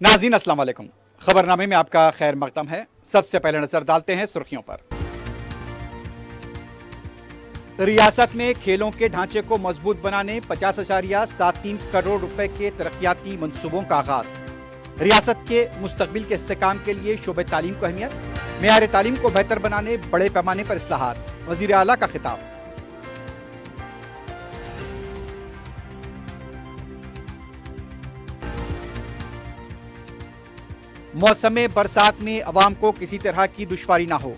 नाज़रीन अस्सलाम वालेकुम। खबरनामे में आपका खैर मकदम है। सबसे पहले नजर डालते हैं सुर्खियों पर। रियासत में खेलों के ढांचे को मजबूत बनाने 50.73 करोड़ रुपए के तरक्याती मंसूबों का आगाज। रियासत के मुस्तकबिल के इस्तेकाम के लिए शोबे तालीम को अहमियत। मेयार तालीम को बेहतर बनाने बड़े पैमाने पर इस्लाहात। वजीर आला का खिताब। मौसम बरसात में अवाम को किसी तरह की दुश्वारी ना हो।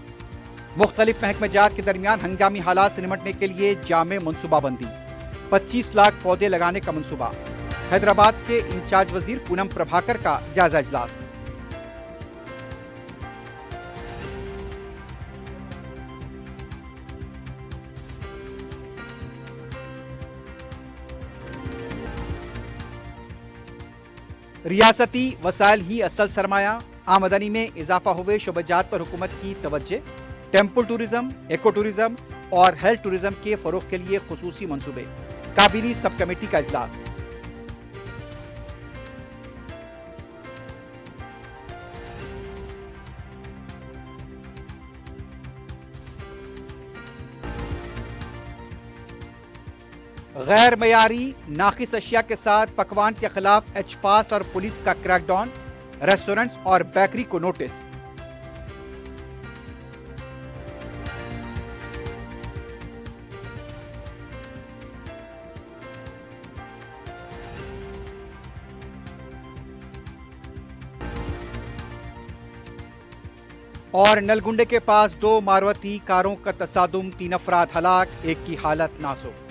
मुख्तलिफ महकमेजात के दरमियान हंगामी हालात से निमटने के लिए जामे मनसूबाबंदी। 25 लाख पौधे लगाने का मनसूबा। हैदराबाद के इंचार्ज वजीर पूनम प्रभाकर का जायजा इजलास। रियासती वसाइल ही असल सरमाया। आमदनी में इजाफा हुए शोबजात पर हुकूमत की तवज्जो। टेम्पल टूरिज्म, एको टूरिज्म और हेल्थ टूरिज्म के फरोग के लिए खुसूसी मंसूबे। काबीनी सब कमेटी का इजलास। गैर मयारी नाकिस अशिया के साथ पकवान के खिलाफ एचफास्ट और पुलिस का क्रैकडाउन। रेस्टोरेंट्स और बेकरी को नोटिस। और नलगुंडे के पास 2 मारुति कारों का तसादुम, 3 अफराद हलाक, एक की हालत नाजुक।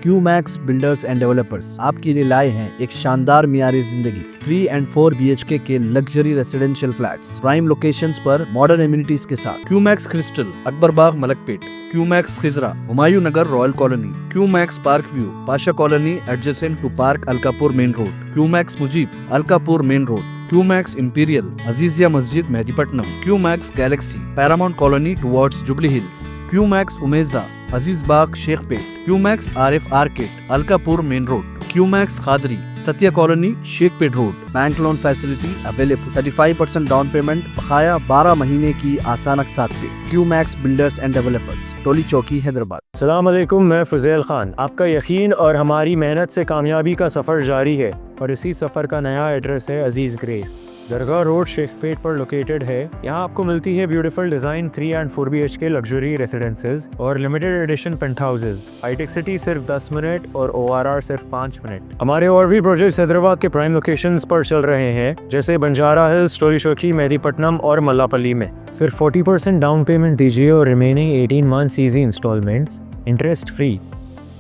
क्यूमैक्स बिल्डर्स एंड डेवलपर्स आपके लिए लाए हैं एक शानदार मियारी जिंदगी। 3 and 4 BHK के luxury residential flats prime locations पर मॉडर्न एमिनिटीज के साथ। Qmax crystal, Akbar Bagh, Malakpet. Qmax Khizra, Humayun Nagar, royal colony. Qmax park view, Pasha colony adjacent to park Alkapur main road. Qmax Mujeeb, Alkapur main road. Qmax imperial, Azizia Masjid, Mehdipatnam. Qmax galaxy, paramount colony towards Jubilee Hills. Qmax Umeza, Aziz Bagh, Shaikpet. Qmax RF arcade, Alkapur main road. Qmax Khadri, Satya colony, Shaikpet road. Bank loan facility available. 35% down payment, बकाया 12 महीने की आसान अक़सात पे। QMax builders and developers, टोली चौकी, हैदराबाद। अस्सलाम वालेकुम, मैं फुज़ैल खान। आपका यकीन और हमारी मेहनत से कामयाबी का सफ़र जारी है और इसी सफ़र का नया एड्रेस है अजीज़ ग्रेस। दरगाह रोड, शेखपेट पर लोकेटेड है। यहाँ आपको मिलती है beautiful design 3 and 4 BHK luxury residences और limited edition penthouses. Hitech city सिर्फ 10 मिनट और ORR सिर्फ 5 मिनट। हमारे और भी प्रोजेक्ट्स हैदराबाद के प्राइम लोकेशंस पर चल रहे हैं, जैसे बंजारा हिल्स, टोली चौकी, मेहदीपट्टनम और मल्लापल्ली में। सिर्फ 40% डाउन पेमेंट दीजिए और remaining 18 months easy instalments, interest free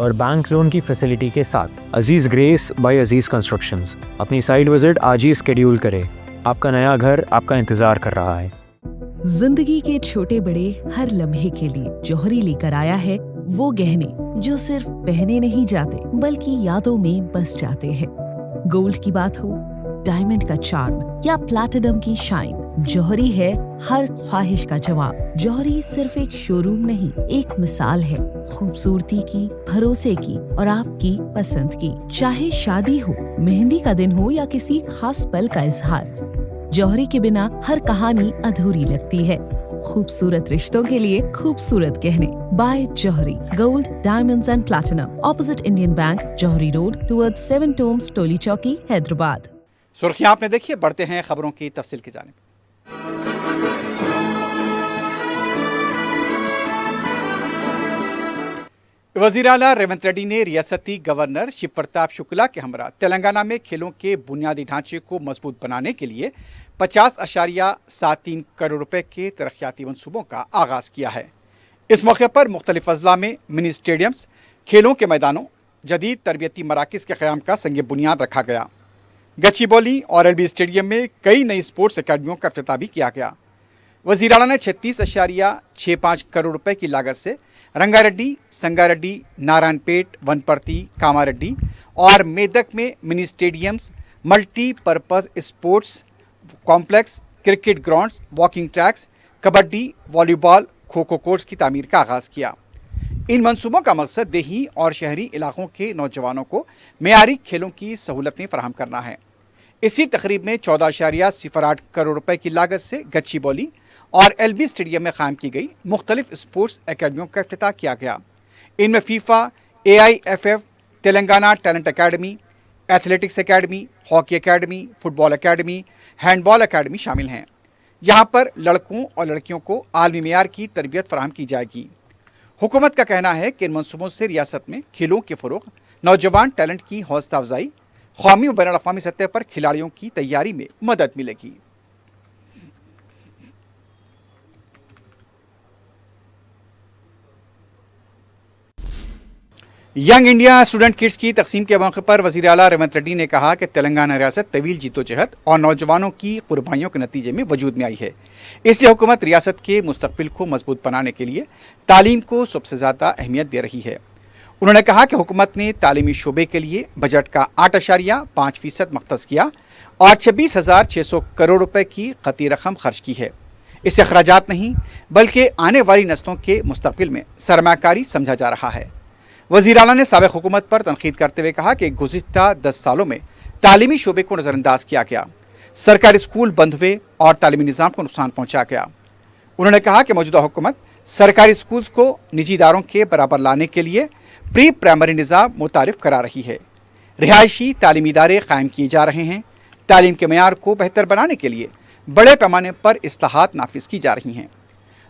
और बैंक लोन की फैसिलिटी के साथ। Aziz grace by Aziz constructions. अपनी साइट विजिट आज ही स्केड्यूल करें। आपका नया घर आपका इंतजार कर रहा है। जिंदगी के छोटे बड़े हर लम्हे के लिए जौहरी लेकर आया है वो गहने जो सिर्फ पहने नहीं जाते बल्कि यादों में बस जाते हैं। गोल्ड की बात हो, डायमंड का चार्म या प्लैटिनम की शाइन, जौहरी है हर ख्वाहिश का जवाब। जौहरी सिर्फ एक शोरूम नहीं, एक मिसाल है खूबसूरती की, भरोसे की और आपकी पसंद की। चाहे शादी हो, मेहंदी का दिन हो या किसी खास पल का इजहार, जौहरी के बिना हर कहानी अधूरी लगती है। खूबसूरत रिश्तों के लिए खूबसूरत गहने by Jauhari. Gold, diamonds and platinum, opposite Indian bank, Jauhari road, towards 7 tombs, Toli Chowki, Hyderabad. सुर्खियां आपने देखी, बढ़ते हैं खबरों की तफसील की जानिब। वज़ीर आला रेवंत रेड्डी ने रियासती गवर्नर शिव प्रताप शुक्ला के हमरा तेलंगाना में खेलों के बुनियादी ढांचे को मजबूत बनाने के लिए 50.73 करोड़ रुपए के तरक्याती मंसूबों का आगाज किया है। इस मौके पर मुख्तलिफ अजला में मिनी स्टेडियम्स, खेलों के मैदानों, जदीद तरबियती मराकज़ के क़याम का संग बुनियाद रखा गया। गच्चीबौली और LB स्टेडियम में कई नई स्पोर्ट्स अकेडमियों का इफ्तिताह भी किया गया। वज़ीर आला ने 36.65 करोड़ रुपए की लागत से रंगारेड्डी, संगारेड्डी, नारायणपेट, वनपर्ती, कामारेड्डी और मेदक में mini stadiums, multipurpose sports complex, cricket grounds, walking tracks, kabaddi, volleyball, kho kho courts की तामीर का आगाज़ किया। इन मंसूबों का मकसद देही और शहरी इलाकों के नौजवानों को मेयारी खेलों की सहूलतें फराहम करना है। इसी तकरीब में 14.08 करोड़ रुपए की लागत से गच्चीबौली और एलबी स्टेडियम में कायम की गई मुख्तलिफ स्पोर्ट्स अकेडमियों का इफ्तिताह किया गया। इनमें FIFA, AIFF, Telangana talent academy, athletics academy, hockey academy, football academy, handball academy शामिल हैं। यहाँ पर लड़कों और लड़कियों को आलमी मेयार की तरबियत फराहम की जाएगी। हुकूमत का कहना है कि इन मनसूबों से रियासत में खेलों के फ़रोग़, नौजवान टैलेंट की हौसला अफजाई, क़ौमी और बैनुल-अक़वामी सतह पर खिलाड़ियों की तैयारी में मदद मिलेगी। यंग इंडिया स्टूडेंट किट्स की तकसीम के मौके पर वज़ीर आला रेवंत रेड्डी ने कहा कि तेलंगाना रियासत तवील जीतोजहद और नौजवानों की कुर्बानियों के नतीजे में वजूद में आई है। इसलिए हुकूमत रियासत के मुस्तकबिल को मजबूत बनाने के लिए तालीम को सबसे ज़्यादा अहमियत दे रही है। उन्होंने कहा कि हुकूमत ने तालीमी शोबे के लिए बजट का 8.5% मख्तस किया और 26,600 करोड़ रुपए की कती रकम खर्च की है। इसे अखराजात नहीं बल्कि आने वाली नस्लों के मुस्तकबिल में सरमाकारी समझा जा रहा है। वज़ीर आला ने साबिक़ हुकूमत पर तनकीद करते हुए कहा कि गुज़िश्ता 10 सालों में तालीमी शोबे को नज़रअंदाज किया गया, सरकारी स्कूल बंद हुए और तालीमी निज़ाम को नुकसान पहुँचा गया। उन्होंने कहा कि मौजूदा हुकूमत सरकारी स्कूल्स को निजी इदारों के बराबर लाने के लिए प्री प्राइमरी निज़ाम मुतारिफ करा रही है। रिहायशी तालीमी इदारे कायम किए जा रहे हैं। तालीम के मेयार को बेहतर बनाने के लिए बड़े पैमाने पर इस्लाहात नाफिज की जा रही हैं।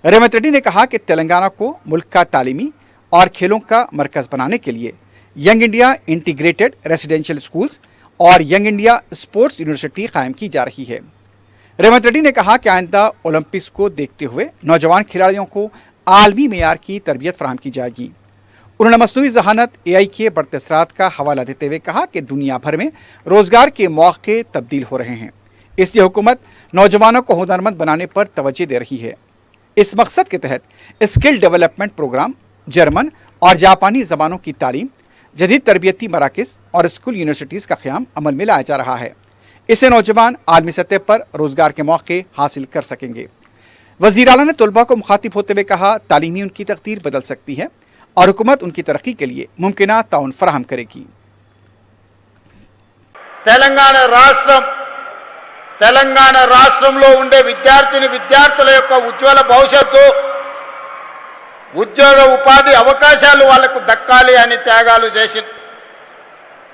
रेवंत रेड्डी ने कहा कि तेलंगाना को मुल्क का तालीमी और खेलों का मरकज़ बनाने के लिए young India integrated residential schools और यंग इंडिया स्पोर्ट्स यूनिवर्सिटी कायम की जा रही है। रेवंत रेड्डी ने कहा कि आइंदा ओलंपिक्स को देखते हुए नौजवान खिलाड़ियों को आलमी मेयार की तरबियत फराहम की जाएगी। उन्होंने मसनूई ज़हानत AI के बढ़ते असरात का हवाला देते हुए कहा कि दुनिया भर में रोज़गार के मौके तब्दील हो रहे हैं, इसलिए हुकूमत नौजवानों को हुनरमंद बनाने पर तवज्जो दे रही है। इस मकसद के तहत स्किल डेवलपमेंट प्रोग्राम, जर्मन और जापानी ज़बानों की तालीम, जदीद तरबियती मराकज़ और स्कूल यूनिवर्सिटीज़ का क़याम अमल में लाया जा रहा है। इससे नौजवान आलमी सतह पर रोज़गार के मौके हासिल कर सकेंगे। वज़ीर आला ने तलबा को मुखातिब होते हुए कहा, तालीम ही उनकी तकदीर बदल सकती है और हुकूमत उनकी तरक्की के लिए मुमकिना ताउन फराहम करेगी। తెలంగాణ రాష్ట్రంలో ఉండే విద్యార్థుల యొక్క ఉజ్వల భవిష్యత్తు, ఉద్యోగ ఉపాధి అవకాశాలు వాళ్లకు దక్కాలి అని త్యాగాలు చేసింది.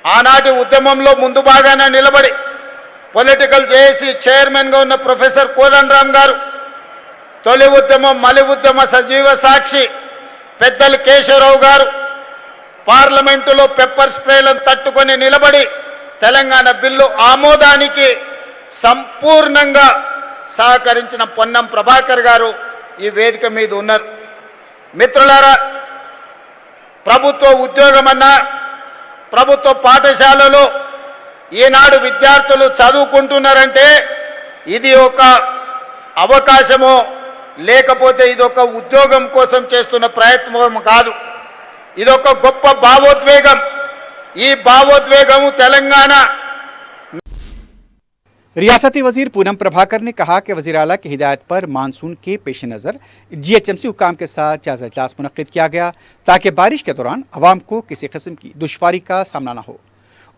ఆనాటి ఉద్యమంలో ముందు భాగాన నిలబడి పొలిటికల్ జేఏసీ చైర్మన్ గా ఉన్న ప్రొఫెసర్ కోదండరామ్ గారు, తొలి ఉద్యమం మలి ఉద్యమ సజీవ సాక్షి పెద్దలు కేశవరావు గారు పార్లమెంటులో పెప్పర్ స్ప్రేలను తట్టుకొని నిలబడి తెలంగాణ బిల్లు ఆమోదానికి సంపూర్ణంగా సహకరించిన పొన్నం ప్రభాకర్ గారు ఈ వేదిక మీద ఉన్నారు. మిత్రులారా, ప్రభుత్వ ఉద్యోగమన్నా, ప్రభుత్వ పాఠశాలలో ఈనాడు విద్యార్థులు చదువుకుంటున్నారంటే ఇది ఒక అవకాశమో లేకపోతే ఇది ఒక ఉద్యోగం కోసం చేస్తున్న ప్రయత్నం కాదు. ఇది ఒక గొప్ప భావోద్వేగం. ఈ భావోద్వేగము తెలంగాణ रियासती वजीर पूनम प्रभाकर ने कहा कि वज़ीर आला की हिदायत पर मानसून के पेश नज़र GHMC हुकाम के साथ जायज़ा इजलास मुनक़्क़िद किया गया ताकि बारिश के दौरान आवाम को किसी किस्म की दुश्वारी का सामना न हो।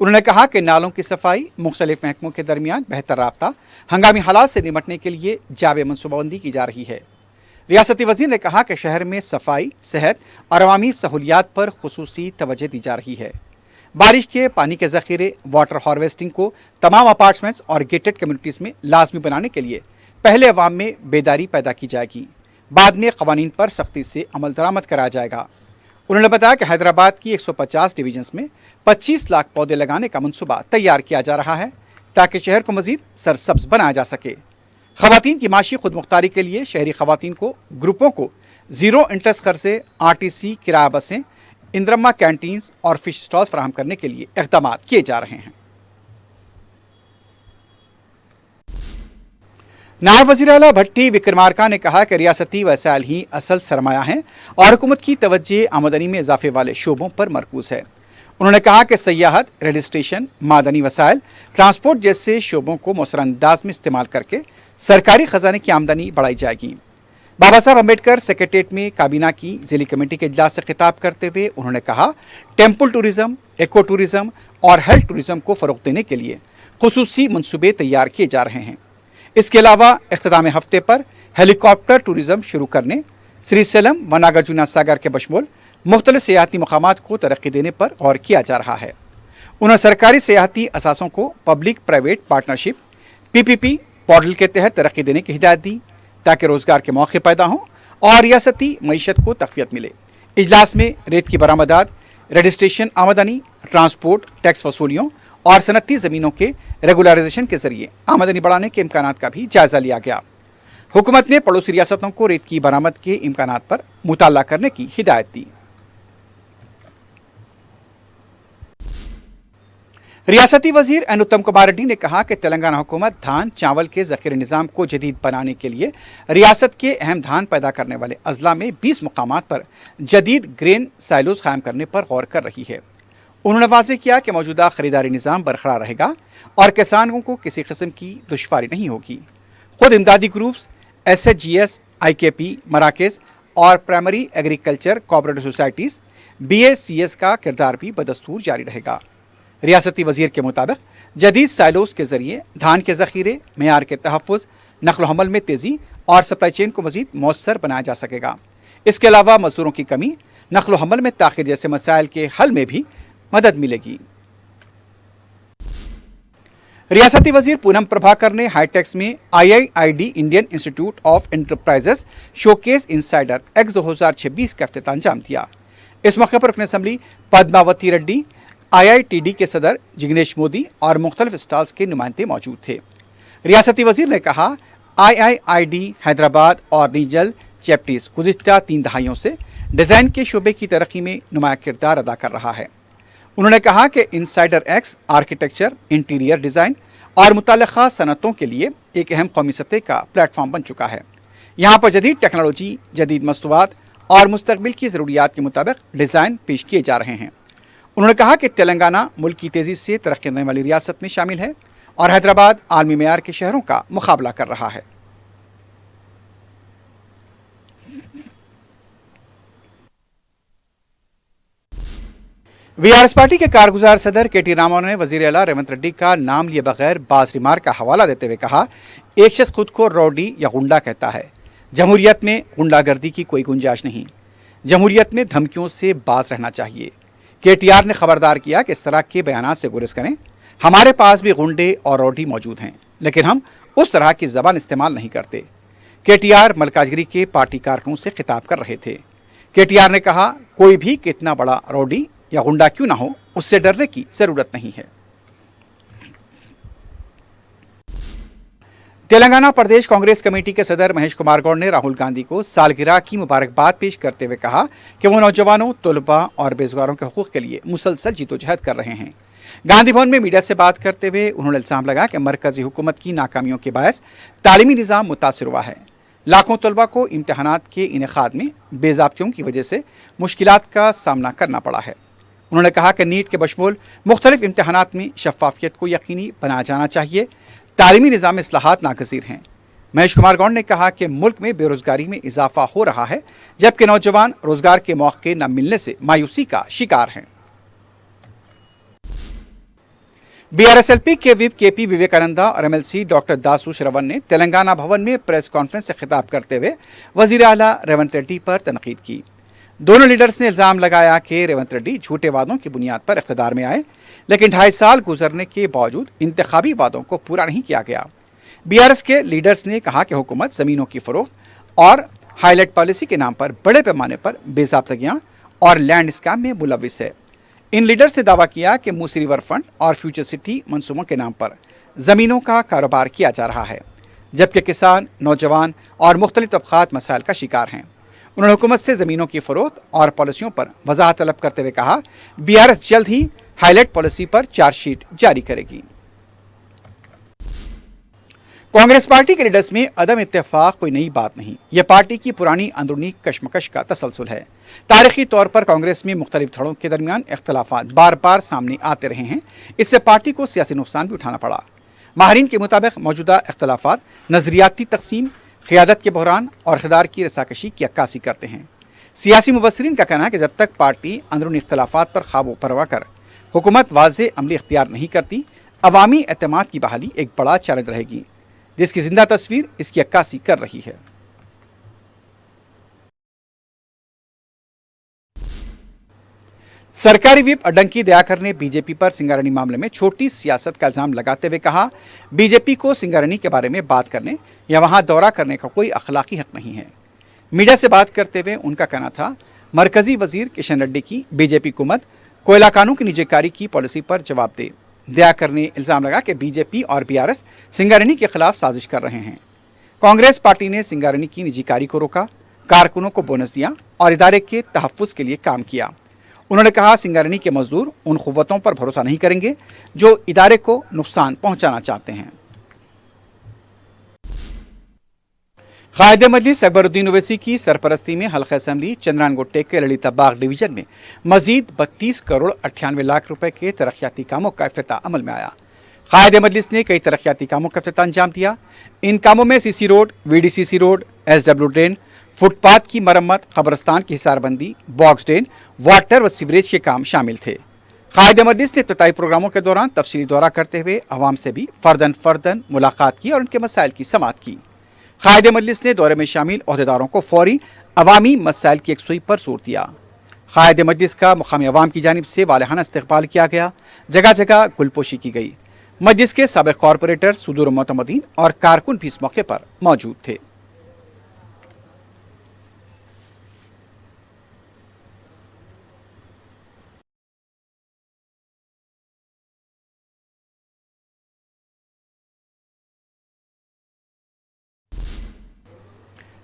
उन्होंने कहा कि नालों की सफाई, मुख्तलिफ महकमों के दरमियान बेहतर राब्ता, हंगामी हालात से निपटने के लिए जावे मनसूबाबंदी की जा रही है। रियासती वज़ीर ने कहा कि शहर में सफाई, सेहत और अवामी सहूलियात पर खुसूसी तवज्जो दी जा रही है। बारिश के पानी के ज़ख़ीरे, वाटर हार्वेस्टिंग को तमाम अपार्टमेंट्स और गेटेड कम्युनिटीज़ में लाजमी बनाने के लिए पहले अवाम में बेदारी पैदा की जाएगी, बाद में क़वानीन पर सख्ती से अमल दरामद कराया जाएगा। उन्होंने बताया कि हैदराबाद की 150 डिवीजन्स में 25 लाख पौधे लगाने का मनसूबा तैयार किया जा रहा है ताकि शहर को मज़ीद सरसब्ज बनाया जा सके। ख़वातीन की माशी खुद मुख्तारी के लिए शहरी ख़वातीन को ग्रुपों को ज़ीरो इंटरेस्ट क़र्ज़े, RTC किराया बसें, इंद्रम्मा कैंटीन्स और फिश स्टॉल्स फराहम करने के लिए इक़दाम किए जा रहे हैं। नायब वज़ीर आला भट्टी विक्रमार्का ने कहा कि रियासती वसाइल ही असल सरमाया हैं और हुकूमत की तवज्जो आमदनी में इजाफे वाले शोबों पर मरकूज़ है। उन्होंने कहा कि सयाहत, रेल स्टेशन, मादनी वसाइल, ट्रांसपोर्ट जैसे शोबों को मौसर अंदाज में इस्तेमाल करके सरकारी खजाने की आमदनी बढ़ाई जाएगी। बाबा साहब अम्बेडकर सेक्रेटेरिएट में काबीना की जिली कमेटी के इजलास से खिताब करते हुए उन्होंने कहा, टेम्पल टूरिज्म, इको टूरिज्म और हेल्थ टूरिज्म को फरोग देने के लिए खुसूसी मंसूबे तैयार किए जा रहे हैं। इसके अलावा इख्तिताम हफ्ते पर हेलीकॉप्टर टूरिज्म शुरू करने, श्रीशैलम व नागार्जुना सागर के बशमूल मुख्तलिफ सियाहती मकामात को तरक्की देने पर गौर किया जा रहा है। उन्होंने सरकारी सियाहती असासों को public private partnership PPP model के तहत तरक्की देने की हिदायत दी ताकि रोजगार के मौके पैदा हों और रियासती मईशत को तक़वियत मिले। इजलास में रेत की बरामदात, रजिस्ट्रेशन आमदनी, ट्रांसपोर्ट, टैक्स वसूलियों और सनती ज़मीनों के रेगुलराइजेशन के जरिए आमदनी बढ़ाने के इम्कानात का भी जायजा लिया गया। हुकूमत ने पड़ोसी रियासतों को रेत की बरामद के इम्कानात पर मुताला करने की हिदायत दी। रियासती वजीर एन उत्तम कुमार रेड्डी ने कहा कि तेलंगाना हुकूमत धान चावल के ज़ख़ीरे निज़ाम को जदीद बनाने के लिए रियासत के अहम धान पैदा करने वाले अजला में 20 मुकामात पर जदीद ग्रेन साइलोज कायम करने पर गौर कर रही है। उन्होंने वाज़ेह किया कि मौजूदा खरीदारी निज़ाम बरकरार रहेगा और किसानों को किसी किस्म की दुश्वारी नहीं होगी। खुद इमदादी ग्रुप्स, SHGS, IKP, मराकज़ और primary agriculture cooperative societies BACS का किरदार भी बदस्तूर जारी रहेगा। रियासती वजीर के मुताबिक जदीद साइलोस के जरिए धान के ज़ख़ीरे, मेयार के तहफ़्फ़ुज़, नक़्ल हमल में तेज़ी और सप्लाई चेन को मज़ीद मौसर बनाया जा सकेगा। इसके अलावा मज़दूरों की कमी, नक़्ल हमल में ताख़ीर जैसे मसाइल के हल में भी मदद मिलेगी। रियासती वजीर पूनम प्रभाकर ने हाईटेक्स में IIID Indian institute of enterprises showcase insider x 2026 का इफ्तिताह अंजाम दिया। इस मौके पर रुकन असम्बली पद्मावती रेड्डी, IITD के सदर जिग्नेश मोदी और मुख्तलिफ स्टॉल्स के नुमाइंदे मौजूद थे। रियासती वजीर ने कहा, IIID हैदराबाद और रीजनल चैप्टर्स गुज़िश्ता 3 दहाइयों से डिज़ाइन के शोबे की तरक्की में नुमाया किरदार अदा कर रहा है। उन्होंने कहा कि insider x architecture, interior design और मुतल्लिक़ा सनतों के लिए एक अहम कौमी सतह का प्लेटफॉर्म बन चुका है। यहाँ पर जदीद टेक्नोलॉजी, जदीद मस्तूआत और मुस्तकबिल की ज़रूरियात के मुताबिक डिज़ाइन पेश किए जा रहे हैं। उन्होंने कहा कि तेलंगाना मुल्क की तेज़ी से तरक्की करने वाली रियासत में शामिल है और हैदराबाद आलमी मेयार के शहरों का मुकाबला कर रहा है। BRS पार्टी के कारगुजार सदर KT रामाराव ने वज़ीर आला रेवंत रेड्डी का नाम लिए बगैर बाज़ रिमार्क का हवाला देते हुए कहा, एक शख्स खुद को रौडी या गुंडा कहता है। जमहूरियत में गुंडागर्दी की कोई गुंजाइश नहीं। जमहूरियत में धमकियों से बाज रहना चाहिए। KTR ने खबरदार किया कि इस तरह के बयानात से गुरेज करें। हमारे पास भी गुंडे और रौडी मौजूद हैं, लेकिन हम उस तरह की ज़बान इस्तेमाल नहीं करते। KTR मलकाजगिरी के पार्टी कारकुनों से खिताब कर रहे थे। KTR ने कहा, कोई भी कितना बड़ा रौडी या गुंडा क्यों ना हो, उससे डरने की ज़रूरत नहीं है। तेलंगाना प्रदेश कांग्रेस कमेटी के सदर महेश कुमार गौड़ ने राहुल गांधी को सालगिरह की मुबारकबाद पेश करते हुए कहा कि वो नौजवानों, तलबा और बेरोजगारों के हकूक़ के लिए मुसलसल जीतोजहद कर रहे हैं। गांधी भवन में मीडिया से बात करते हुए उन्होंने इल्ज़ाम लगाया कि मरकज़ी हुकूमत की नाकामियों के बायस तालीमी निज़ाम मुतासिर हुआ है। लाखों तलबा को इम्तहानात के इनेकाद में बेज़ाब्तियों की वजह से मुश्किलात का सामना करना पड़ा है। उन्होंने कहा कि नीट के बशमूल मुख्तलिफ इम्तहानात में शफाफियत को यकीनी बनाया जाना चाहिए। तालीमी निज़ाम में इस्लाहात नागज़ीर हैं। महेश कुमार गौड़ ने कहा कि मुल्क में बेरोज़गारी में इजाफा हो रहा है, जबकि नौजवान रोज़गार के मौके न मिलने से मायूसी का शिकार हैं। BRSLP के विप KP विवेकानंदा और MLC डॉक्टर दासू श्रवण ने तेलंगाना भवन में प्रेस कॉन्फ्रेंस से खिताब करते हुए वज़ीर आला रेवंत रेड्डी पर तनकीद की। दोनों लीडर्स ने इल्ज़ाम लगाया कि रेवंत रेड्डी झूठे वादों की बुनियाद पर इख्तिदार में आए, लेकिन 2.5 साल गुजरने के बावजूद इंतखाबी वादों को पूरा नहीं किया गया। BRS के लीडर्स ने कहा कि हुकूमत ज़मीनों की फ़रोख्त और हाईलाइट पॉलिसी के नाम पर बड़े पैमाने पर बेज़ाब्तगियाँ और लैंड स्कैम में मुलविस है। इन लीडर्स ने दावा किया कि मूसी रिवर फंड और फ्यूचर सिटी मंसूबों के नाम पर ज़मीनों का कारोबार किया जा रहा है, जबकि किसान, नौजवान और मुख्तलिफ तबक़ात मसाइल का शिकार हैं। उन्होंने हुकूमत से ज़मीनों की फ़रोख्त और पॉलिसियों पर वजाहत तलब करते हुए कहा, BRS जल्द ही हाईलाइट पॉलिसी पर चार्जशीट जारी करेगी। कांग्रेस पार्टी के लीडर्स में अदम इत्तेफाक कोई नई बात नहीं, यह पार्टी की पुरानी अंदरूनी कशमकश का तसलसल है। तारीखी तौर पर कांग्रेस में मुख्तलिफ धड़ों के दरमियान इख्तलाफात बार बार सामने आते रहे हैं, इससे पार्टी को सियासी नुकसान भी उठाना पड़ा। माहरीन के मुताबिक मौजूदा इख्तलाफात नजरियाती तकसीम, क़ियादत के बहरान और इक़्तिदार की रसाकशी की अक्कासी करते हैं। सियासी मुबस्सिरीन का कहना है कि जब तक पार्टी अंदरूनी इख्तलाफात पर काबू परवा कर हुकूमत वाज़ेह अमली इख्तियार नहीं करती, अवामी एतमाद की बहाली एक बड़ा चैलेंज रहेगी, जिसकी जिंदा तस्वीर इसकी अक्कासी कर रही है। सरकारी व्हिप अड्डंकी दयाकर ने बीजेपी पर सिंगारनी मामले में छोटी सियासत का इल्जाम लगाते हुए कहा, बीजेपी को सिंगारनी के बारे में बात करने या वहां दौरा करने का कोई अखलाकी हक नहीं है। मीडिया से बात करते हुए उनका कहना था, मरकजी वजीर किशन रेड्डी की बीजेपी हुकूमत कोयला कानून की निजीकारी की पॉलिसी पर जवाब दे। दयाकर ने इल्जाम लगा कि बीजेपी और बीआरएस सिंगारनी के खिलाफ साजिश कर रहे हैं। कांग्रेस पार्टी ने सिंगारनी की निजीकारी को रोका, कारकुनों को बोनस दिया और इदारे के तहफ्फुज़ के लिए काम किया। उन्होंने कहा, सिंगारनी के मजदूर उन क़ुव्वतों पर भरोसा नहीं करेंगे जो इदारे को नुकसान पहुंचाना चाहते हैं। कायदे मजलिस अकबरुद्दीन ओवैसी की सरपरस्ती में हल्का असम्बली चंद्रान गुट्टे के ललिता बाग डिवीजन में मजीद 32 करोड़ 98 लाख रुपए के तरक्याती कामों का इफ्तिताह अमल में आया। कायदे मजलिस ने कई तरक्याती कामों का इफ्तिताह अंजाम दिया। इन कामों में CC road, VDCC road, SW drain, footpath की मरम्मत, कब्रस्तान की हिसारबंदी, बॉक्स ड्रेन, वाटर व सीवरेज के काम शामिल थे। कायदे मजलिस ने इफ्तिताही प्रोग्रामों के दौरान तफसीली दौरा करते हुए अवाम से भी फर्दन मुलाकात की और उनके मसाइल की समाअत की। कायदे मजलिस ने दौरे में शामिल ओहदेदारों को फौरी अवामी मसाइल की यकसुई पर जोर दिया। कायदे मजलिस का मुकामी अवाम की जानिब से वालहाना इस्तकबाल किया गया, जगह जगह गुलपोशी की गई। मजलिस के साबिक कॉरपोरेटर, सुदूर मोतमदीन और कारकुन भी इस मौके पर मौजूद थे।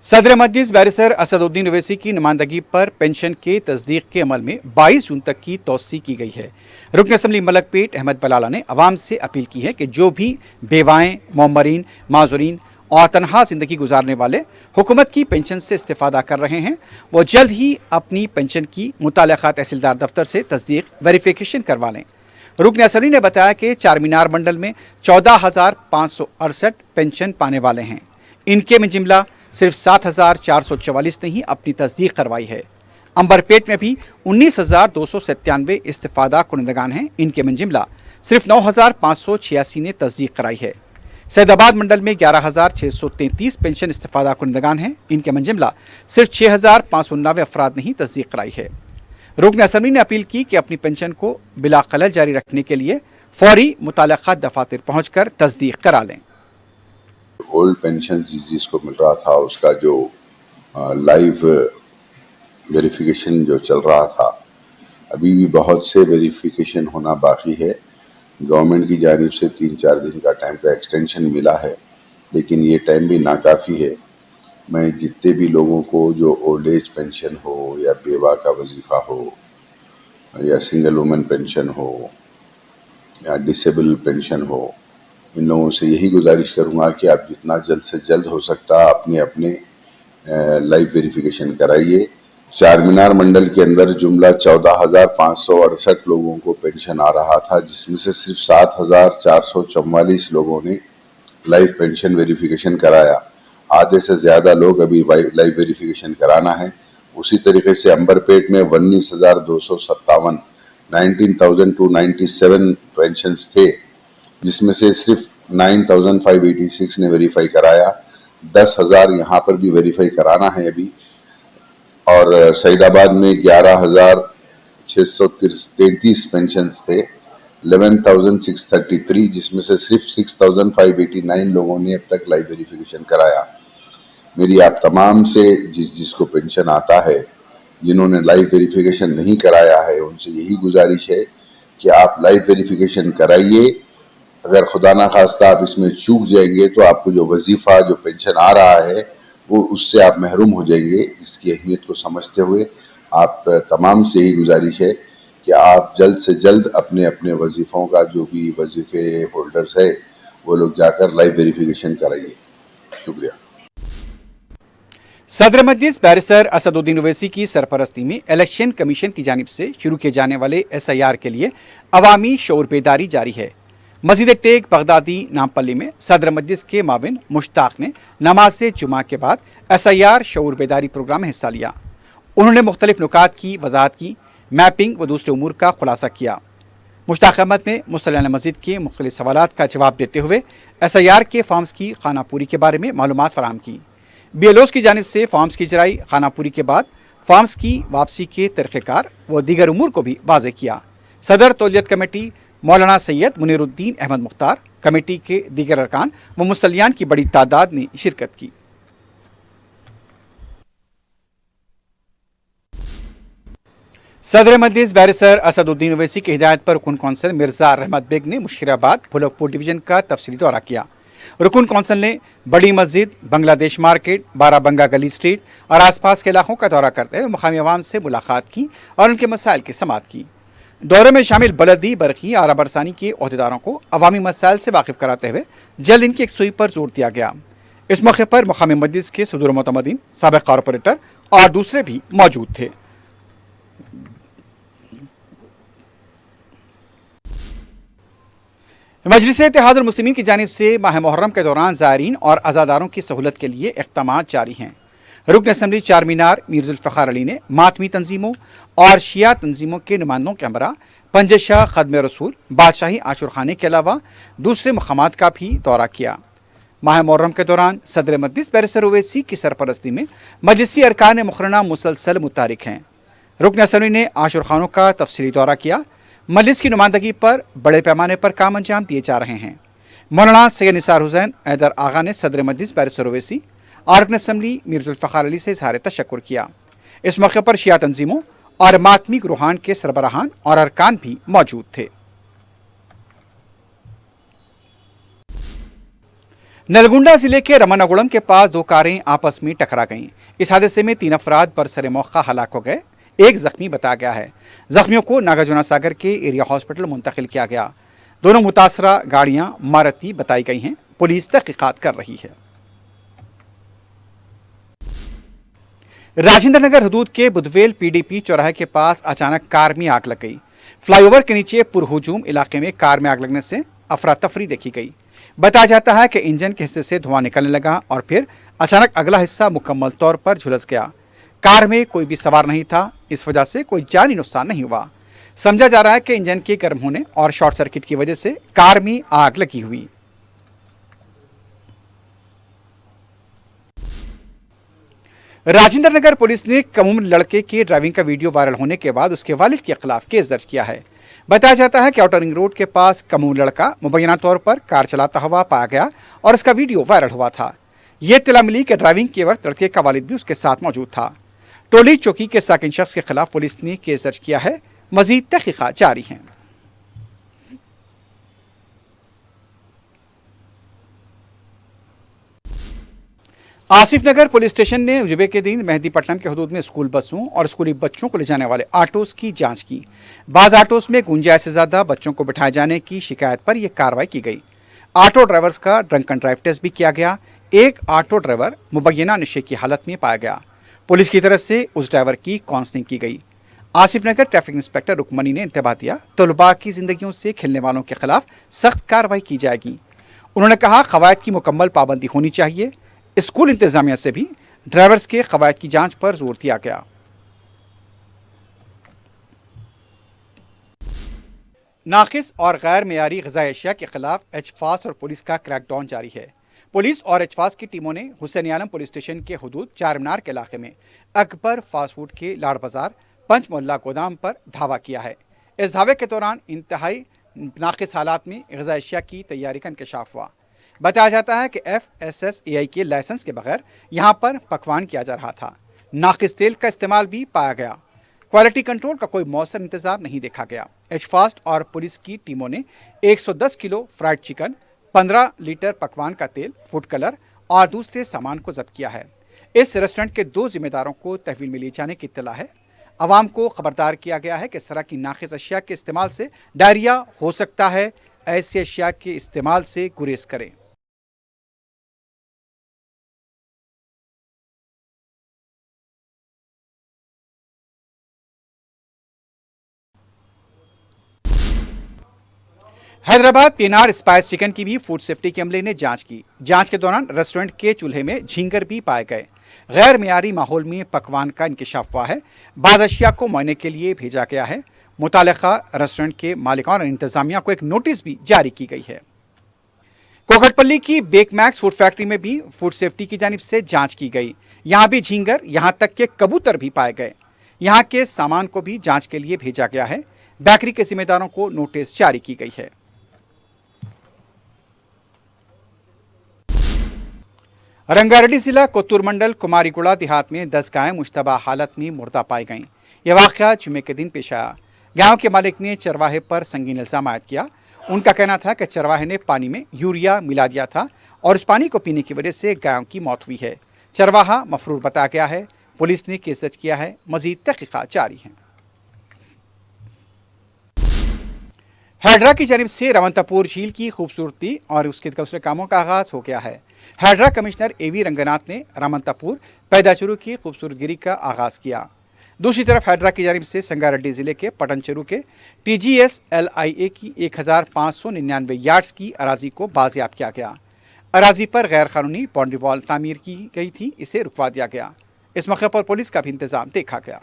सदर मजलिस बैरिस्टर असदुद्दीन ओवैसी की नुमाइंदगी पर पेंशन के तस्दीक के अमल में 22 जून तक की तोसी की गई है। रुकन असम्बली मलकपेट अहमद बलाला ने अवाम से अपील की है कि जो भी बेवाएँ, मोमरीन, माजूरीन और तनहा ज़िंदगी गुजारने वाले हुकूमत की पेंशन से इस्तेफादा कर रहे हैं, वो जल्द ही अपनी पेंशन की मुताल्लिक़ा तहसीलदार दफ्तर से तस्दीक वेरिफिकेशन करवा लें। रुकन असम्बली ने बताया कि चार मीनार मंडल में 14,568 पेंशन पाने वाले हैं। इनके में जिमला सिर्फ 7,444 ने ही अपनी तस्दीक करवाई है। अंबरपेट में भी 19,297 इस्तिफादा कुनंदगान हैं। इनके में जिमला सिर्फ 9,586 ने तस्दीक कराई है। सैदाबाद मंडल में 11,633 पेंशन इस्तिफादा कुनंदगान हैं। इनके में जिमला सिर्फ 6,589 अफराद ने ही तस्दीक कराई है। रुकन असम्बली ने अपील की कि अपनी पेंशन को बिला खलल जारी रखने के लिए फौरी मुताल्लिक़ा दफातर पहुँचकर तस्दीक करा लें। ओल्ड पेंशन जिसको मिल रहा था उसका जो लाइव वेरिफिकेशन जो चल रहा था, अभी भी बहुत से वेरिफिकेशन होना बाकी है। गवर्नमेंट की जानिब से 3-4 दिन का टाइम का एक्सटेंशन मिला है, लेकिन ये टाइम भी नाकाफ़ी है। मैं जितने भी लोगों को जो ओल्ड एज पेंशन हो या बेवा का वजीफ़ा हो या सिंगल वुमन पेंशन हो या डिसेबल पेंशन हो, इन लोगों से यही गुजारिश करूंगा कि आप जितना जल्द से जल्द हो सकता अपने अपने लाइव वेरिफिकेशन कराइए। चार मीनार मंडल के अंदर जुमला 14,568 लोगों को पेंशन आ रहा था, जिसमें से सिर्फ 7,444 लोगों ने लाइव पेंशन वेरिफिकेशन कराया। आधे से ज़्यादा लोग अभी लाइव वेरिफिकेशन कराना है। उसी तरीके से अंबरपेट में 19,257 19,297 पेंशन्स थे, जिसमें से सिर्फ 9,586 ने वेरीफाई कराया। 10,000 यहाँ पर भी वेरीफाई कराना है अभी। और सईदाबाद में 11,633 पेंशन्स थे, 11,633, जिसमें से सिर्फ 6,589 लोगों ने अब तक लाइव वेरिफिकेशन कराया। मेरी आप तमाम से जिसको पेंशन आता है, जिन्होंने लाइव वेरिफिकेशन नहीं कराया है, उनसे यही गुजारिश है कि आप लाइव वेरिफिकेशन कराइए। अगर खुदा ना खास्ता आप इसमें चूक जाएंगे तो आपको जो वजीफा जो पेंशन आ रहा है वो उससे आप महरूम हो जाएंगे। इसकी अहमियत को समझते हुए आप तमाम से यही गुजारिश है कि आप जल्द से जल्द अपने अपने वजीफ़ों का जो भी वजीफ़े होल्डर्स है वो लोग जाकर लाइव वेरिफिकेशन कराइए। शुक्रिया। सदर मजलिस बैरिस्टर असदुद्दीन ओवैसी की सरपरस्ती में इलेक्शन कमीशन की जानिब से शुरू किए जाने वाले SIR के लिए अवामी शऊर बेदारी जारी है। मस्जिद टेक बगदादी नामपल्ली में सदर मजलिस के माविन मुश्ताक ने नमाज जुमा के बाद SIR शऊर बेदारी प्रोग्राम में हिस्सा लिया। उन्होंने मुख्तलिफ नुकात की वजाहत की, मैपिंग व दूसरे उमूर का खुलासा किया। मुश्ताक अहमद ने मुसल्लाना मस्जिद के मुख्तलिफ सवालात का जवाब देते हुए SIR के फॉर्म्स की खानापूरी के बारे में मालूमात फराहम की। BLOs की जानिब से फॉर्म्स की जराई, खानापूरी के बाद फॉर्म्स की वापसी के तरीक़ेकार व दीगर उमूर को भी वाज़ेह किया। सदर तौलियत कमेटी मौलाना सैयद मुनीरुद्दीन अहमद मुख्तार, कमेटी के दीगर अरकान व मुसल्लियान की बड़ी तादाद ने शिरकत की। सदर मजलिस बैरिस्टर असदुद्दीन ओवैसी की हिदायत पर रुकन कौंसल मिर्जा रहमत बेग ने मुशीराबाद फुलकपुर डिवीजन का तफसीली दौरा किया। रुकन कौंसल ने बड़ी मस्जिद, बांग्लादेश मार्केट, बाराबंगा गली स्ट्रीट और आसपास के इलाकों का दौरा करते हुए मुकामी अवाम से मुलाकात की और उनके मसाइल की समाअत की। दौरे में शामिल बलदी, बरकी, आरा बरसानी के अहदेदारों को अवामी मसाइल से वाकिफ कराते हुए जल्द इनकी यकसुई पर जोर दिया गया। इस मौके पर मुकामी मजलिस के सदर मोतमदीन, साबिक कॉरपोरेटर और दूसरे भी मौजूद थे। मजलिस इत्तेहादुल मुस्लिमीन की जानिब से माह मुहर्रम के दौरान ज़ायरीन और अज़ादारों की सहूलत के लिए इक़दामात जारी हैं। रुकन असम्बली चार मीनार मीर ज़ुल्फ़िकार अली ने मातमी तंजीमों और शिया तंजीमों के नुमाइंदों के हमरा पंजशाह ख़द्म रसूल, बादशाही आशुर खाने के अलावा दूसरे मकामात का भी दौरा किया। माह मुहर्रम के दौरान सदर मजलिस बैरिस्टर ओवैसी की सरपरस्ती में मजलिसी अरकान मुक़र्रना मुसलसल मुतारिक हैं। रुकन असम्बली ने आशुर खानों का तफसीली दौरा किया। मजलिस की नुमाइंदगी पर बड़े पैमाने पर काम अंजाम दिए जा रहे हैं। मौलाना सैयद निसार हुसैन हैदर आगा ने सदर मजलिस बैरिस्टर ओवैसी और रुकन असम्बली मीर ज़ुल्फ़िकार अली से इज़हार तशक्कुर किया। इस मौके पर शिया तंजीमों और मातमी ग्रोहान के सरबराहान और अरकान भी मौजूद थे। नलगुंडा जिले के रमनागुड़म के पास दो कारें आपस में टकरा गईं। इस हादसे में 3 अफराद बरसरे मौका हलाक हो गए, एक जख्मी बताया गया है। जख्मियों को नागार्जुना सागर के एरिया हॉस्पिटल मुंतकिल किया गया। दोनों मुतासरा गाड़ियां मारुति बताई गई हैं। पुलिस तहकीकात कर रही है। राजेंद्र नगर हदूद के बुधवेल PDP चौराहे के पास अचानक कार में आग लग गई। फ्लाईओवर के नीचे पुरहुजूम इलाके में कार में आग लगने से अफरा तफरी देखी गई। बताया जाता है कि इंजन के हिस्से से धुआं निकलने लगा और फिर अचानक अगला हिस्सा मुकम्मल तौर पर झुलस गया। कार में कोई भी सवार नहीं था, इस वजह से कोई जानी नुकसान नहीं हुआ। समझा जा रहा है कि इंजन के गर्म होने और शॉर्ट सर्किट की वजह से कार में आग लगी हुई। राजेंद्र नगर पुलिस ने कम उम्र लड़के के ड्राइविंग का वीडियो वायरल होने के बाद उसके वालिद के खिलाफ केस दर्ज किया है। बताया जाता है कि आउटर रिंग रोड के पास कम उम्र लड़का मुबैना तौर पर कार चलाता हुआ पाया गया और उसका वीडियो वायरल हुआ था। यह इत्तला मिली कि ड्राइविंग के वक्त लड़के का वालिद भी उसके साथ मौजूद था। टोली चौकी के साकिन शख्स के खिलाफ पुलिस ने केस दर्ज किया है। मजीद तहकीकात जारी हैं। आसिफ नगर पुलिस स्टेशन ने जुमे के दिन मेहदीपट्टनम के हदूद में स्कूल बसों और स्कूली बच्चों को ले जाने वाले ऑटोस की जांच की। बाज़ ऑटोस में गुंजाइश से ज़्यादा बच्चों को बिठाए जाने की शिकायत पर यह कार्रवाई की गई। ऑटो ड्राइवर्स का ड्रंक एंड ड्राइव टेस्ट भी किया गया। एक ऑटो ड्राइवर मुबैना नशे की हालत में पाया गया। पुलिस की तरफ से उस ड्राइवर की काउंसलिंग की गई। आसिफ नगर ट्रैफिक इंस्पेक्टर रुकमनी ने इंतबाह दिया, तलबा की जिंदगियों से खेलने वालों के खिलाफ सख्त कार्रवाई की जाएगी। उन्होंने कहा, कवायद की मुकम्मल पाबंदी होनी चाहिए। स्कूल इंतजामिया से भी ड्राइवर्स के कवायद की जांच पर जोर दिया गया। नाकिस और गैर मेयारी ग़िज़ाई अशिया के खिलाफ एचफास और पुलिस का क्रैकडाउन जारी है। पुलिस और एचफास की टीमों ने हुसैन आलम पुलिस स्टेशन के हदूद चार मीनार के इलाके में अकबर फास्ट फूड के लाड़ बाजार पंच मोहल्ला गोदाम पर धावा किया है। इस धावे के दौरान इंतहाई नाकिस हालात में ग़िज़ाई अशिया की तैयारी का इंकशाफ हुआ। बताया जाता है कि FSSAI के लाइसेंस के बगैर यहाँ पर पकवान किया जा रहा था। नाकिस तेल का इस्तेमाल भी पाया गया। क्वालिटी कंट्रोल का कोई मौसर इंतजाम नहीं देखा गया। एचफास्ट और पुलिस की टीमों ने 110 किलो फ्राइड चिकन, 15 लीटर पकवान का तेल, फूड कलर और दूसरे सामान को जब्त किया है। इस रेस्टोरेंट के 2 जिम्मेदारों को तहवील में लिए जाने की इत्तला है। आवाम को खबरदार किया गया है कि इस तरह की नाकिस अशिया के इस्तेमाल से डायरिया हो सकता है, ऐसे अशिया के इस्तेमाल से गुरेज करें। हैदराबाद पीएनआर स्पाइस चिकन की भी फूड सेफ्टी के अमले ने जांच की। जांच के दौरान रेस्टोरेंट के चूल्हे में झींगर भी पाए गए। गैर मियारी माहौल में पकवान का इंकशाफ हुआ है। बाज़ अशिया को मुआयने के लिए भेजा गया है। मुतालिका रेस्टोरेंट के मालिकान और इंतजामिया को एक नोटिस भी जारी की गई है। कोकटपल्ली की बेकमैक्स फूड फैक्ट्री में भी फूड सेफ्टी की जानिब से जांच की गई। यहाँ भी झींगर, यहाँ तक के कबूतर भी पाए गए। यहाँ के सामान को भी जांच के लिए भेजा गया है। बेकरी के जिम्मेदारों को नोटिस जारी की गई है। रंगारेड्डी जिला कोत्तूर मंडल कुमारीगुड़ा देहात में 10 गायें मुश्तबा हालत में मुर्दा पाई गईं। यह वाक़या जुमे के दिन पेश आया। गायों के मालिक ने चरवाहे पर संगीन इल्ज़ाम आयद किया। उनका कहना था कि चरवाहे ने पानी में यूरिया मिला दिया था और उस पानी को पीने की वजह से गायों की मौत हुई है। चरवाहा मफरूर बताया गया है। पुलिस ने केस दर्ज किया है। मजीद तहकीकात जारी हैं। हैड्रा की जानिब से रवंतापुर झील की खूबसूरती और उसके दूसरे कामों का आगाज हो गया है। हैड्रा कमिश्नर एवी रंगनाथ ने रवंतापुर पैदाचरू की खूबसूरतगिरी का आगाज किया। दूसरी तरफ हैड्रा की जानिब से संगारेड्डी जिले के पटनचेरू के TGS-LIA की 1599 यार्ड्स की अराजी को बाजियाब किया गया। अराजी पर गैर कानूनी बाउंड्री वॉल तामीर की गई थी, इसे रुकवा दिया गया। इस मौके पर पुलिस का भी इंतजाम देखा गया।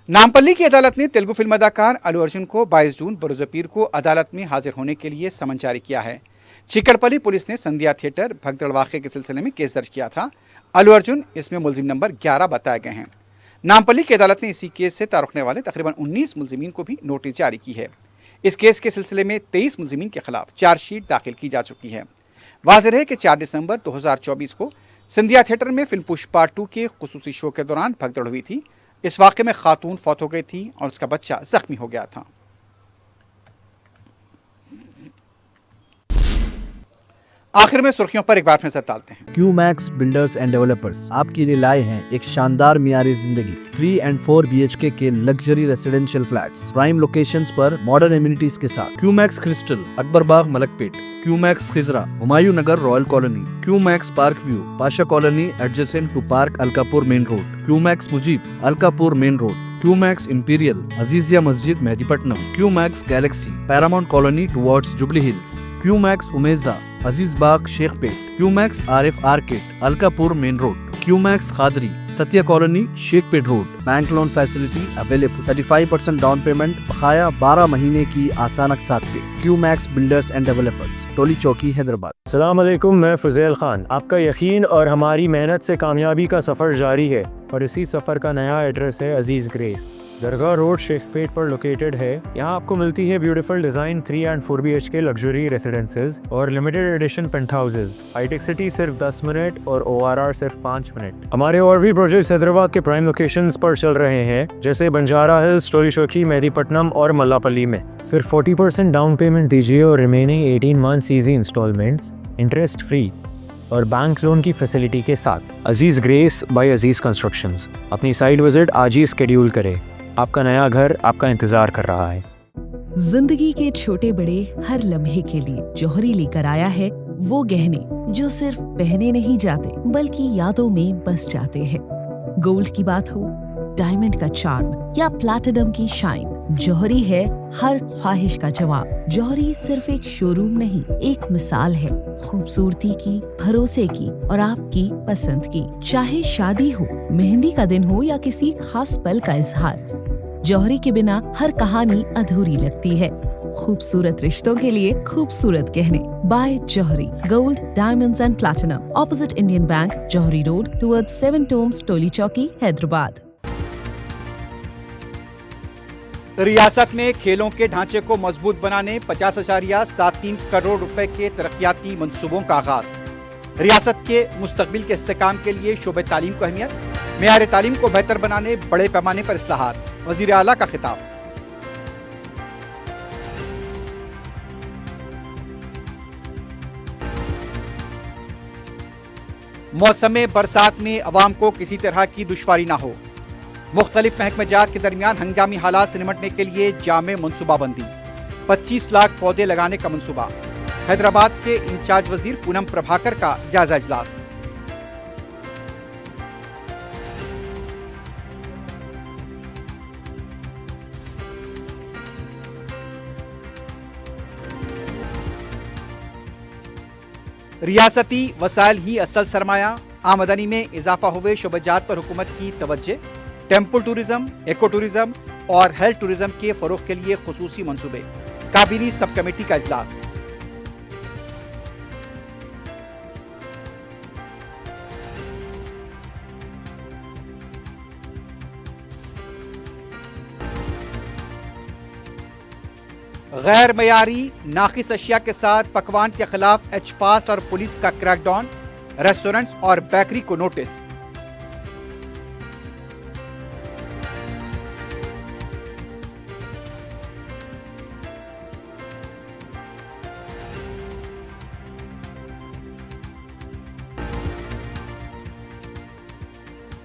नामपल्ली की अदालत ने तेलुगु फिल्म अदाकार अल्लू अर्जुन को 22 जून बरोज़ पीर को अदालत में हाजिर होने के लिए समन जारी किया है। चिकड़पल्ली पुलिस ने संध्या थिएटर भगदड़ वाक़े के सिलसिले में केस दर्ज किया था। अल्लू अर्जुन इसमें मुलजिम नंबर 11 बताए गए हैं। नामपल्ली की अदालत ने इसी केस से तारुकने वाले तकरीबन 19 मुलजिमीन को भी नोटिस जारी की है। इस केस के सिलसिले में 23 मुलजिमीन के खिलाफ चार्जशीट दाखिल की जा चुकी है। वाज़ेह है कि 4 दिसंबर 2024 को संध्या थिएटर में फिल्म पुष्पा 2 के खुसूसी शो के दौरान भगदड़ हुई थी। इस वाक़े में खातून फौत हो गई थी और उसका बच्चा जख्मी हो गया था। आखिर में सुर्खियों पर एक बार फिर से डालते हैं। क्यूमैक्स बिल्डर्स एंड डेवलपर्स आपके लिए लाए हैं एक शानदार मियारी जिंदगी 3 and 4 BHK के luxury residential flats prime locations पर मॉडर्न एमिनिटीज के साथ। Qmax crystal, Akbarbagh, Malakpet. Qmax Khizra, Humayun Nagar, royal colony. Qmax park view, Pasha colony adjacent to park Alkapur main road. Qmax Mujeeb, Alkapur main road. Qmax imperial, Azizia Masjid, Mehdipatnam. Qmax galaxy, paramount colony towards Jubilee Hills. Qmax Umeza, Aziz Bagh, Shaikpet. Qmax Arif arcade, Alkapur main road. Qmax Khadri, Satya colony, Shaikpet road. Bank loan facility available. 35% down payment, बकाया 12 महीने की आसान अक़सात पे। QMax builders and developers, टोली चौकी, हैदराबाद। अस्सलाम वालेकुम, मैं फुज़ैल खान। आपका यकीन और हमारी मेहनत से कामयाबी का सफ़र जारी है और इसी सफ़र का नया एड्रेस है अजीज़ ग्रेस। दरगाह रोड, शेखपेट पर लोकेटेड है। यहाँ आपको मिलती है beautiful design 3 and 4 BHK luxury residences और limited edition penthouses. Hitech city सिर्फ 10 मिनट और ORR सिर्फ 5 मिनट। हमारे और भी प्रोजेक्ट्स हैदराबाद के प्राइम लोकेशंस पर चल रहे हैं, जैसे बंजारा हिल्स, टोली चौकी, मेहदीपट्टनम और मल्लापल्ली में। सिर्फ 40% डाउन पेमेंट दीजिए और remaining 18 months easy instalments interest free और बैंक लोन की फैसिलिटी के साथ। Aziz grace by Aziz constructions. अपनी साइट विजिट आज ही स्केड्यूल करें। आपका नया घर आपका इंतजार कर रहा है। जिंदगी के छोटे बड़े हर लम्हे के लिए जौहरी लेकर आया है वो गहने जो सिर्फ पहने नहीं जाते बल्कि यादों में बस जाते हैं। गोल्ड की बात हो, डायमंड का चार्म या प्लैटिनम की शाइन, जौहरी है हर ख्वाहिश का जवाब। जौहरी सिर्फ एक शोरूम नहीं, एक मिसाल है खूबसूरती की, भरोसे की और आपकी पसंद की। चाहे शादी हो, मेहंदी का दिन हो या किसी खास पल का इजहार, जौहरी के बिना हर कहानी अधूरी लगती है। खूबसूरत रिश्तों के लिए खूबसूरत गहने by Jauhari. Gold, diamonds and platinum, opposite Indian bank, Jauhari road, towards 7 tombs, Toli Chowki, Hyderabad. रियासत में खेलों के ढांचे को मजबूत बनाने 50.73 करोड़ रुपए के तरक्याती मंसूबों का आगाज। रियासत के मुस्तकबिल के इस्तेकाम के लिए शोबे तालीम को अहमियत, मेयार तालीम को बेहतर बनाने बड़े पैमाने पर इस्लाहात। वजीर आला का खिताब। मौसम बरसात में अवाम को किसी तरह की दुश्वारी ना हो, مختلف محکمہ جات کے درمیان ہنگامی حالات سے نمٹنے کے لیے جامع منصوبہ بندی، 25 لاکھ پودے لگانے کا منصوبہ، حیدرآباد کے انچارج وزیر پونم پربھاکر کا جائزہ اجلاس۔ ریاستی وسائل ہی اصل سرمایہ، آمدنی میں اضافہ ہوئے شعبہ جات پر حکومت کی توجہ، ٹیمپل ٹورزم، ایکو ٹورزم اور ہیلتھ ٹورزم کے فروغ کے لیے خصوصی منصوبے، کابینی سب کمیٹی کا اجلاس۔ غیر معیاری ناقص اشیاء کے ساتھ پکوان کے خلاف ایچ فاسٹ اور پولیس کا کریک ڈاؤن، ریسٹورنٹس اور بیکری کو نوٹس۔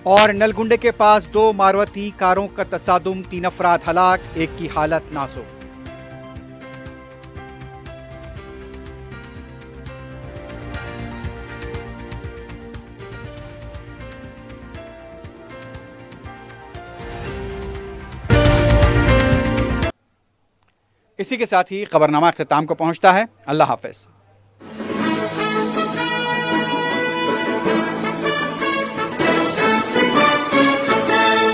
اور نلگنڈے کے پاس 2 ماروتی کاروں کا تصادم، 3 افراد ہلاک، ایک کی حالت نازک۔ اسی کے ساتھ ہی خبرنامہ اختتام کو پہنچتا ہے۔ اللہ حافظ۔